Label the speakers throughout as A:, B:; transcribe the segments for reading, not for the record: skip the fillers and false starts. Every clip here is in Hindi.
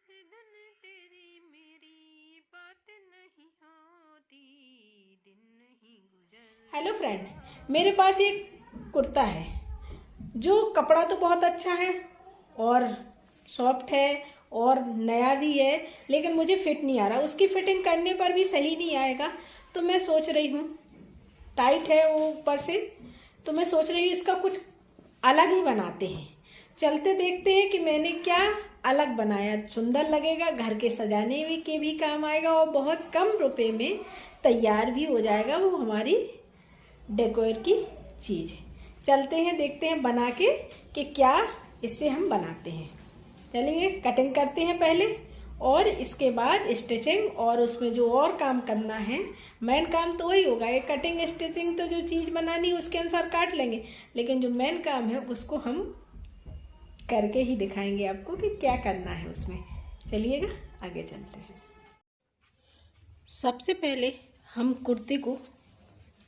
A: दिन तेरी मेरी बात नहीं होती, दिन नहीं गुजर।
B: हेलो फ्रेंड, मेरे पास एक कुर्ता है जो कपड़ा तो बहुत अच्छा है और सॉफ्ट है और नया भी है, लेकिन मुझे फिट नहीं आ रहा। उसकी फिटिंग करने पर भी सही नहीं आएगा। तो मैं सोच रही हूँ, टाइट है वो ऊपर से, तो मैं सोच रही हूँ इसका कुछ अलग ही बनाते हैं। चलते देखते हैं कि मैंने क्या अलग बनाया। सुंदर लगेगा, घर के सजाने में के भी काम आएगा और बहुत कम रुपए में तैयार भी हो जाएगा वो हमारी डेकोर की चीज़। चलते हैं, देखते हैं बना के कि क्या इससे हम बनाते हैं। चलिए कटिंग करते हैं पहले और इसके बाद स्टिचिंग, और उसमें जो और काम करना है, मेन काम तो वही होगा। ये कटिंग स्टिचिंग तो जो चीज़ बनानी है उसके अनुसार काट लेंगे, लेकिन जो मेन काम है उसको हम करके ही दिखाएंगे आपको कि क्या करना है उसमें। चलिएगा आगे चलते हैं। सबसे पहले हम कुर्ते को,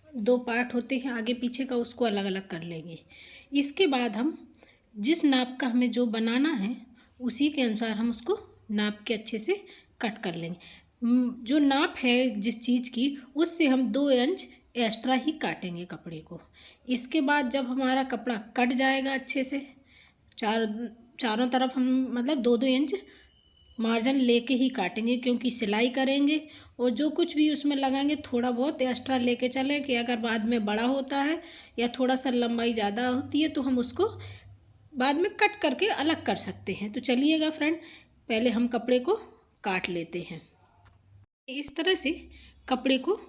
B: दो पार्ट होते हैं आगे पीछे का, उसको अलग अलग कर लेंगे। इसके बाद हम जिस नाप का हमें जो बनाना है उसी के अनुसार हम उसको नाप के अच्छे से कट कर लेंगे। जो नाप है जिस चीज़ की, उससे हम 2 इंच एक्स्ट्रा ही काटेंगे कपड़े को। इसके बाद जब हमारा कपड़ा कट जाएगा अच्छे से, चारों तरफ हम मतलब 2-2 इंच मार्जिन लेके ही काटेंगे, क्योंकि सिलाई करेंगे और जो कुछ भी उसमें लगाएंगे थोड़ा बहुत एक्स्ट्रा लेके चलें कि अगर बाद में बड़ा होता है या थोड़ा सा लंबाई ज़्यादा होती है तो हम उसको बाद में कट करके अलग कर सकते हैं। तो चलिएगा फ्रेंड, पहले हम कपड़े को काट लेते हैं। इस तरह से कपड़े को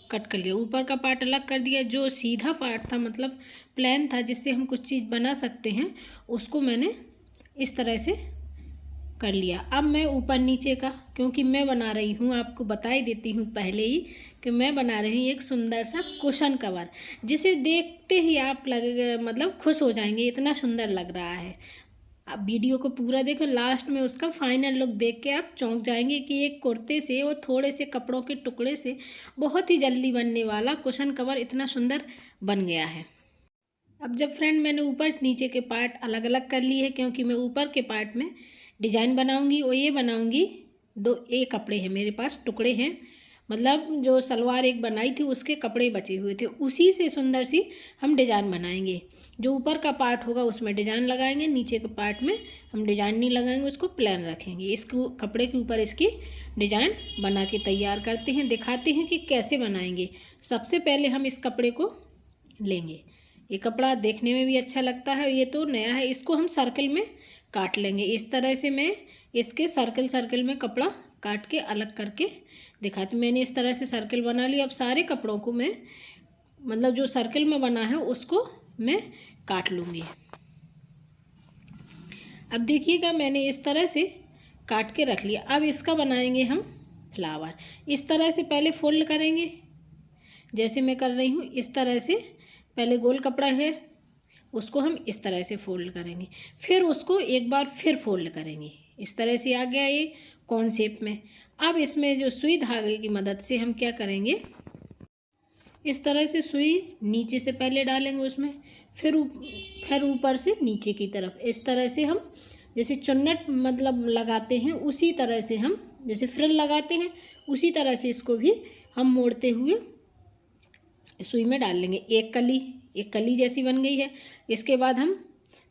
B: कट कर लिया, ऊपर का पार्ट अलग कर दिया। जो सीधा पार्ट था मतलब प्लेन था जिससे हम कुछ चीज़ बना सकते हैं, उसको मैंने इस तरह से कर लिया। अब मैं ऊपर नीचे का, क्योंकि मैं बना रही हूँ, आपको बता ही देती हूँ पहले ही कि मैं बना रही हूँ एक सुंदर सा कुशन कवर, जिसे देखते ही आप लगे मतलब खुश हो जाएंगे, इतना सुंदर लग रहा है। आप वीडियो को पूरा देखो, लास्ट में उसका फाइनल लुक देख के आप चौंक जाएंगे कि एक कुर्ते से और थोड़े से कपड़ों के टुकड़े से बहुत ही जल्दी बनने वाला कुशन कवर इतना सुंदर बन गया है। अब जब फ्रेंड मैंने ऊपर नीचे के पार्ट अलग अलग कर लिए हैं, क्योंकि मैं ऊपर के पार्ट में डिजाइन बनाऊंगी और ये बनाऊंगी एक कपड़े हैं मेरे पास, टुकड़े हैं, मतलब जो सलवार एक बनाई थी उसके कपड़े बचे हुए थे, उसी से सुंदर सी हम डिजाइन बनाएंगे। जो ऊपर का पार्ट होगा उसमें डिजाइन लगाएंगे, नीचे के पार्ट में हम डिजाइन नहीं लगाएंगे, उसको प्लेन रखेंगे। इसको कपड़े के ऊपर इसकी डिजाइन बना के तैयार करते हैं, दिखाते हैं कि कैसे बनाएंगे। सबसे पहले हम इस कपड़े को लेंगे। ये कपड़ा देखने में भी अच्छा लगता है, ये तो नया है। इसको हम सर्कल में काट लेंगे। इस तरह से मैं इसके सर्कल सर्कल में कपड़ा काट के अलग करके दिखाती हूँ। मैंने इस तरह से सर्कल बना लिया। अब सारे कपड़ों को मैं मतलब जो सर्कल में बना है उसको मैं काट लूँगी। अब देखिएगा मैंने इस तरह से काट के रख लिया। अब इसका बनाएंगे हम फ्लावर। इस तरह से पहले फोल्ड करेंगे, जैसे मैं कर रही हूँ इस तरह से। पहले गोल कपड़ा है उसको हम इस तरह से फोल्ड करेंगे, फिर उसको एक बार फिर फोल्ड करेंगे। इस तरह से आ गया ये कॉन शेप में। अब इसमें जो सुई धागे की मदद से हम क्या करेंगे, इस तरह से सुई नीचे से पहले डालेंगे उसमें, फिर ऊपर से नीचे की तरफ। इस तरह से हम जैसे चुन्नट मतलब लगाते हैं उसी तरह से हम, जैसे फ्रिल लगाते हैं उसी तरह से इसको भी हम मोड़ते हुए सुई में डाल लेंगे। एक कली जैसी बन गई है। इसके बाद हम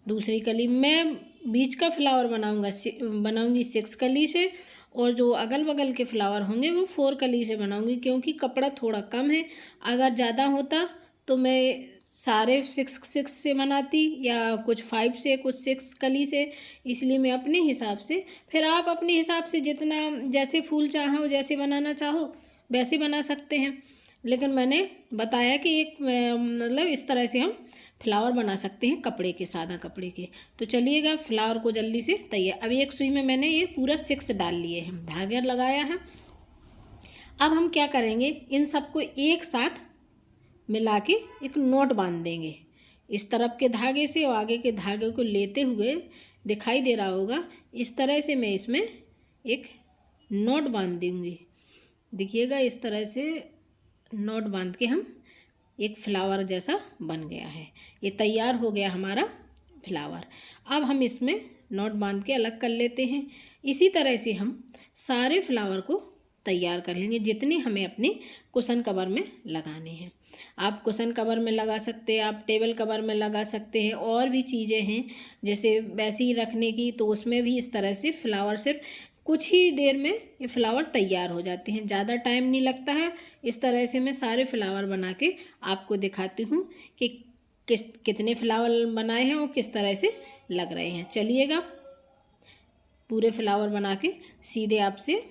B: दूसरी कली, मैं बीच का फ्लावर बनाऊंगी 6 कली से, और जो अगल बगल के फ्लावर होंगे वो 4 कली से बनाऊंगी, क्योंकि कपड़ा थोड़ा कम है। अगर ज़्यादा होता तो मैं सारे 6 से बनाती, या कुछ 5 से कुछ 6 कली से। इसलिए मैं अपने हिसाब से, फिर आप अपने हिसाब से जितना जैसे फूल चाहो जैसे बनाना चाहो वैसे बना सकते हैं, लेकिन मैंने बताया कि एक मतलब इस तरह से हम फ्लावर बना सकते हैं कपड़े के, सादा कपड़े के। तो चलिएगा फ्लावर को जल्दी से तैयार। अब एक सुई में मैंने ये पूरा 6 डाल लिए हैं, धागे लगाया है। अब हम क्या करेंगे, इन सबको एक साथ मिला के एक नोट बांध देंगे इस तरफ के धागे से, और आगे के धागे को लेते हुए दिखाई दे रहा होगा इस तरह से मैं इसमें एक नोट बांध दूँगी। देखिएगा इस तरह से नोट बांध के हम एक फ्लावर जैसा बन गया है। ये तैयार हो गया हमारा फ्लावर। अब हम इसमें नॉट बांध के अलग कर लेते हैं। इसी तरह से हम सारे फ्लावर को तैयार कर लेंगे जितने हमें अपने कुशन कवर में लगाने हैं। आप कुशन कवर में लगा सकते हैं, आप टेबल कवर में लगा सकते हैं, और भी चीज़ें हैं जैसे वैसे ही रखने की, तो उसमें भी इस तरह से फ्लावर सिर्फ कुछ ही देर में ये फ्लावर तैयार हो जाते हैं, ज़्यादा टाइम नहीं लगता है। इस तरह से मैं सारे फ्लावर बना के आपको दिखाती हूँ कि कितने फ्लावर बनाए हैं और किस तरह से लग रहे हैं। चलिएगा पूरे फ्लावर बना के सीधे आपसे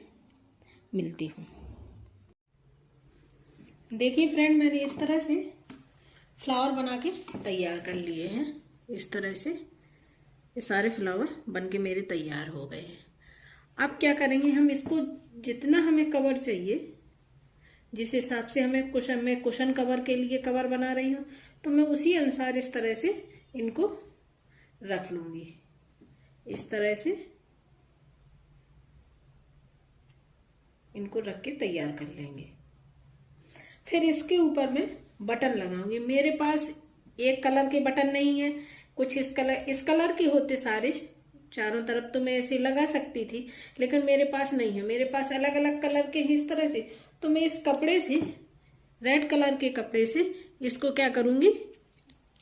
B: मिलती हूँ। देखिए फ्रेंड, मैंने इस तरह से फ्लावर बना के तैयार कर लिए हैं। इस तरह से ये सारे फ्लावर बन के मेरे तैयार हो गए हैं। अब क्या करेंगे, हम इसको जितना हमें कवर चाहिए, जिस हिसाब से हमें कुशन कवर के लिए कवर बना रही हूँ, तो मैं उसी अनुसार इस तरह से इनको रख लूँगी। इस तरह से इनको रख के तैयार कर लेंगे। फिर इसके ऊपर मैं बटन लगाऊंगी। मेरे पास एक कलर के बटन नहीं है, कुछ इस कलर के होते सारे चारों तरफ, तो मैं ऐसे लगा सकती थी, लेकिन मेरे पास नहीं है। मेरे पास अलग अलग कलर के हैं इस तरह से। तो मैं इस कपड़े से, रेड कलर के कपड़े से इसको क्या करूंगी,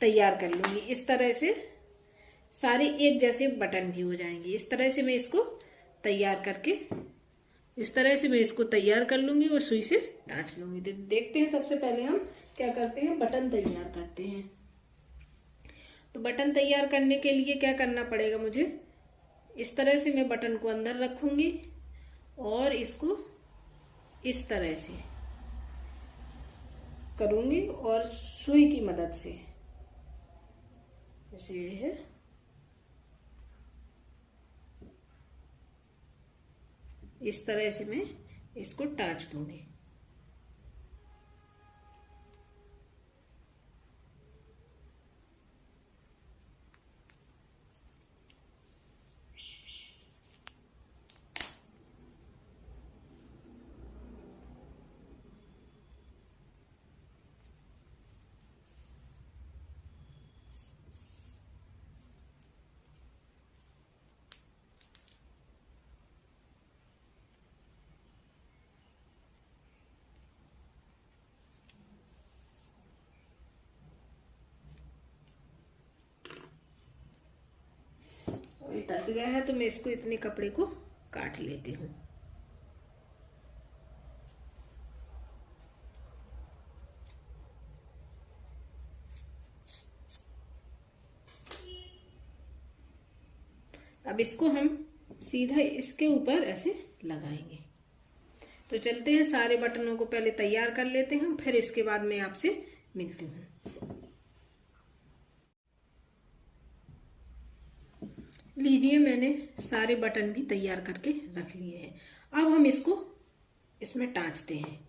B: तैयार कर लूंगी। इस तरह से सारे एक जैसे बटन भी हो जाएंगे। इस तरह से मैं इसको तैयार करके, इस तरह से मैं इसको तैयार कर लूंगी और सुई से टाँच लूंगी। देखते हैं सबसे पहले हम क्या करते हैं, बटन तैयार करते हैं। तो बटन तैयार करने के लिए क्या करना पड़ेगा मुझे, इस तरह से मैं बटन को अंदर रखूंगी और इसको इस तरह से करूंगी और सुई की मदद से, जैसे ये है, इस तरह से मैं इसको टाँच दूंगी। ये टच गया है तो मैं इसको इतने कपड़े को काट लेती हूँ। अब इसको हम सीधा इसके ऊपर ऐसे लगाएंगे। तो चलते हैं, सारे बटनों को पहले तैयार कर लेते हैं, फिर इसके बाद मैं आपसे मिलती हूँ। लीजिए, मैंने सारे बटन भी तैयार करके रख लिए हैं। अब हम इसको इसमें टाँचते हैं।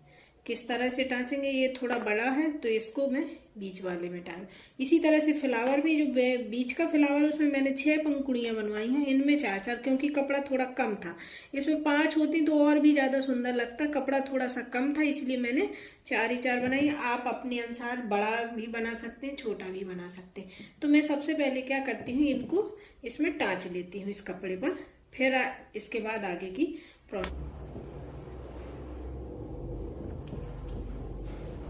B: किस तरह से टाँचेंगे, ये थोड़ा बड़ा है तो इसको मैं बीच वाले में टाँच, इसी तरह से फ्लावर भी, जो बीच का फ्लावर उसमें मैंने 6 पंखुड़ियाँ बनवाई हैं, इनमें 4-4, क्योंकि कपड़ा थोड़ा कम था। इसमें 5 होती तो और भी ज़्यादा सुंदर लगता, कपड़ा थोड़ा सा कम था, इसलिए मैंने 4 ही 4 बनाई। आप अपने अनुसार बड़ा भी बना सकते हैं, छोटा भी बना सकते हैं। तो मैं सबसे पहले क्या करती हूँ, इनको इसमें टाँच लेती हूँ इस कपड़े पर, फिर इसके बाद आगे की प्रोसेस।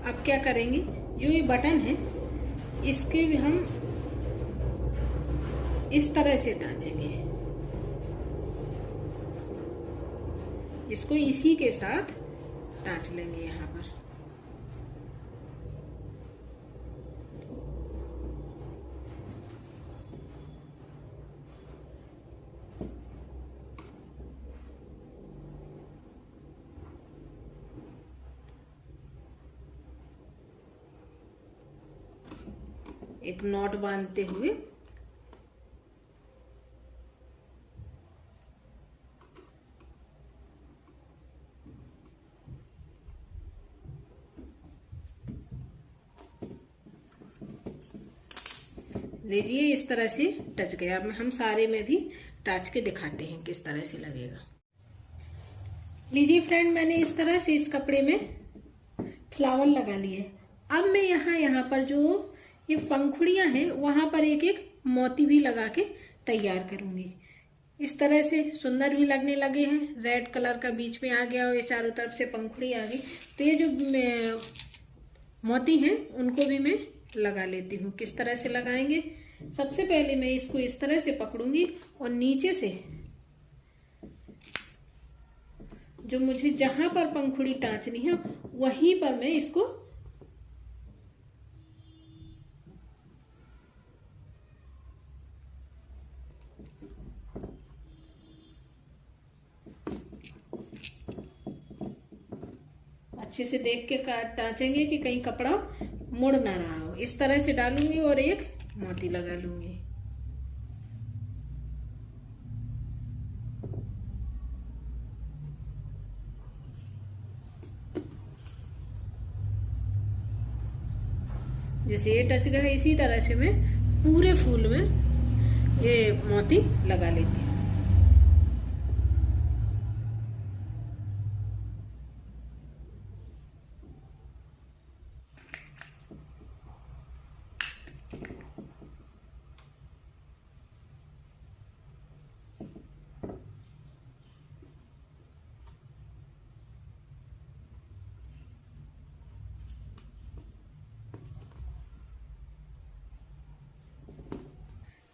B: अब क्या करेंगे, जो ये बटन है इसके भी हम इस तरह से टाँचेंगे, इसको इसी के साथ टाँच लेंगे यहाँ पर। एक नॉट बांधते हुए लीजिए, इस तरह से टच गया। अब हम सारे में भी टाँच के दिखाते हैं किस तरह से लगेगा। लीजिए फ्रेंड, मैंने इस तरह से इस कपड़े में फ्लावर लगा लिए। अब मैं यहाँ पर जो ये पंखुड़ियाँ हैं वहाँ पर एक एक मोती भी लगा के तैयार करूँगी। इस तरह से सुंदर भी लगने लगे हैं। रेड कलर का बीच में आ गया और ये चारों तरफ से पंखुड़ी आ गई। तो ये जो मोती हैं उनको भी मैं लगा लेती हूँ। किस तरह से लगाएंगे, सबसे पहले मैं इसको इस तरह से पकड़ूंगी और नीचे से जो मुझे जहां पर पंखुड़ी टाँचनी है वहीं पर मैं इसको अच्छे से देख के टाँचेंगे कि कहीं कपड़ा मुड़ ना रहा हो। इस तरह से डालूंगी और एक मोती लगा लूंगी। जैसे ये टच गया है इसी तरह से मैं पूरे फूल में ये मोती लगा लेती हूँ।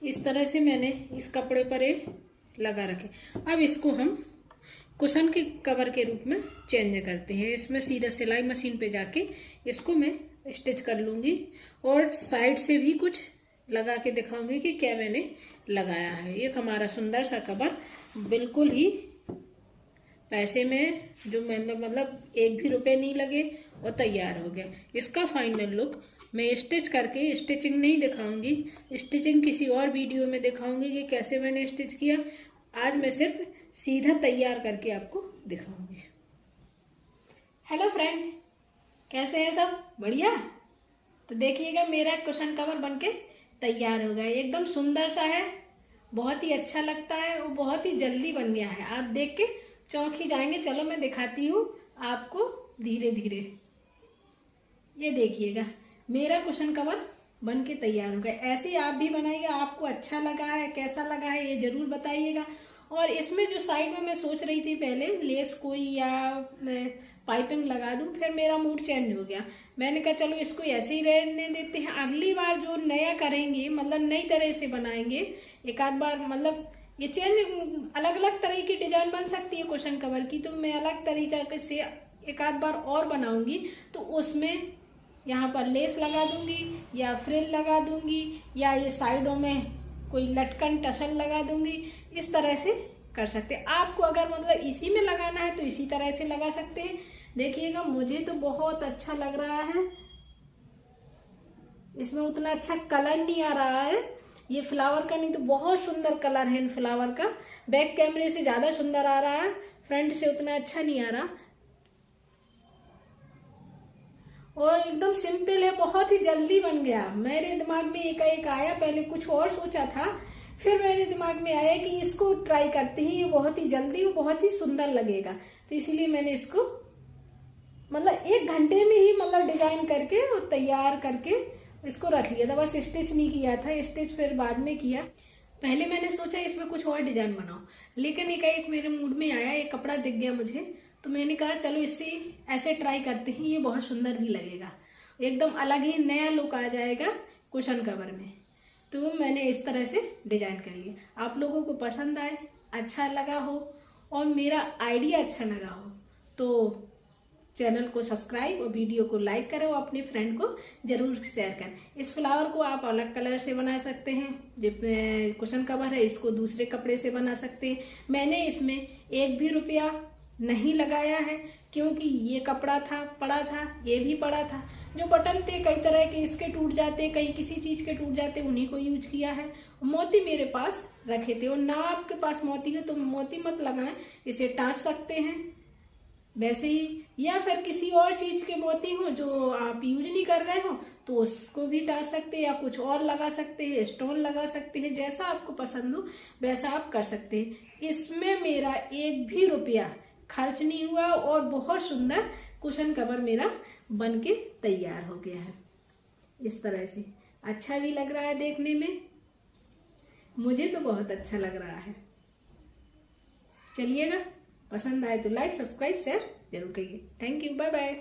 B: इस तरह से मैंने इस कपड़े पर ये लगा रखे। अब इसको हम कुशन के कवर के रूप में चेंज करते हैं। इसमें सीधा सिलाई मशीन पे जाके इसको मैं स्टिच कर लूंगी और साइड से भी कुछ लगा के दिखाऊंगी कि क्या मैंने लगाया है। ये हमारा सुंदर सा कवर बिल्कुल ही पैसे में जो मैंने मतलब 1 भी रुपए नहीं लगे और तैयार हो गया। इसका फाइनल लुक मैं स्टिच करके, स्टिचिंग नहीं दिखाऊंगी, स्टिचिंग किसी और वीडियो में दिखाऊंगी कि कैसे मैंने स्टिच किया। आज मैं सिर्फ सीधा तैयार करके आपको दिखाऊंगी। हेलो फ्रेंड, कैसे हैं सब? बढ़िया। तो देखिएगा मेरा कुशन कवर बनके तैयार हो गया। एकदम सुंदर सा है, बहुत ही अच्छा लगता है और बहुत ही जल्दी बन गया है। आप देख के चौंक ही जाएंगे। चलो मैं दिखाती हूँ आपको धीरे धीरे। ये देखिएगा मेरा कुशन कवर बन के तैयार हो गया। ऐसे आप भी बनाइएगा। आपको अच्छा लगा है, कैसा लगा है ये जरूर बताइएगा। और इसमें जो साइड में मैं सोच रही थी पहले लेस कोई या मैं पाइपिंग लगा दूं, फिर मेरा मूड चेंज हो गया। मैंने कहा चलो इसको ऐसे ही रहने देते हैं। अगली बार जो नया करेंगे मतलब नई तरह से बनाएंगे, एक आध बार मतलब ये चेंज अलग अलग तरह की डिजाइन बन सकती है कुशन कवर की, तो मैं अलग तरीका से एक आध बार और बनाऊंगी। तो उसमें यहाँ पर लेस लगा दूंगी या फ्रिल लगा दूंगी या ये साइडों में कोई लटकन टसल लगा दूंगी। इस तरह से कर सकते हैं। आपको अगर मतलब इसी में लगाना है तो इसी तरह से लगा सकते हैं। देखिएगा मुझे तो बहुत अच्छा लग रहा है। इसमें उतना अच्छा कलर नहीं आ रहा है ये फ्लावर का, नहीं तो बहुत सुंदर कलर है इन फ्लावर का। बैक कैमरे से ज्यादा सुंदर आ रहा है, फ्रंट से उतना अच्छा नहीं आ रहा। और एकदम सिंपल है, बहुत ही जल्दी बन गया। मेरे दिमाग में एक आया, पहले कुछ और सोचा था, फिर मेरे दिमाग में आया कि इसको ट्राई करते हैं। ये बहुत ही जल्दी और बहुत ही सुंदर लगेगा, तो इसीलिए मैंने इसको मतलब 1 घंटे में ही मतलब डिजाइन करके और तैयार करके इसको रख लिया था। बस स्टिच नहीं किया था, स्टिच फिर बाद में किया। पहले मैंने सोचा इसमें कुछ और डिजाइन बनाओ, लेकिन एक मेरे मूड में आया, एक कपड़ा दिख गया मुझे, तो मैंने कहा चलो इससे ऐसे ट्राई करते हैं। ये बहुत सुंदर भी लगेगा, एकदम अलग ही नया लुक आ जाएगा कुशन कवर में। तो मैंने इस तरह से डिजाइन कर लिया। आप लोगों को पसंद आए, अच्छा लगा हो और मेरा आइडिया अच्छा लगा हो तो चैनल को सब्सक्राइब और वीडियो को लाइक करें और अपने फ्रेंड को जरूर शेयर करें। इस फ्लावर को आप अलग कलर से बना सकते हैं। जिसमें कुशन कवर है इसको दूसरे कपड़े से बना सकते हैं। मैंने इसमें 1 भी रुपया नहीं लगाया है क्योंकि ये कपड़ा था, पड़ा था, ये भी पड़ा था। जो बटन थे कई तरह के इसके टूट जाते, कई किसी चीज के टूट जाते, उन्हीं को यूज किया है। मोती मेरे पास रखे थे और ना आपके पास मोती हो तो मोती मत लगाएं, इसे टाँच सकते हैं वैसे ही, या फिर किसी और चीज के मोती हो जो आप यूज नहीं कर रहे हो तो उसको भी टाँच सकते हैं, या कुछ और लगा सकते हैं, स्टोन लगा सकते हैं, जैसा आपको पसंद हो वैसा आप कर सकते हैं। इसमें मेरा 1 भी रुपया खर्च नहीं हुआ और बहुत सुंदर कुशन कवर मेरा बनके तैयार हो गया है। इस तरह से अच्छा भी लग रहा है देखने में, मुझे तो बहुत अच्छा लग रहा है। चलिएगा। पसंद आए तो लाइक सब्सक्राइब शेयर जरूर करिए। Thank you, bye bye.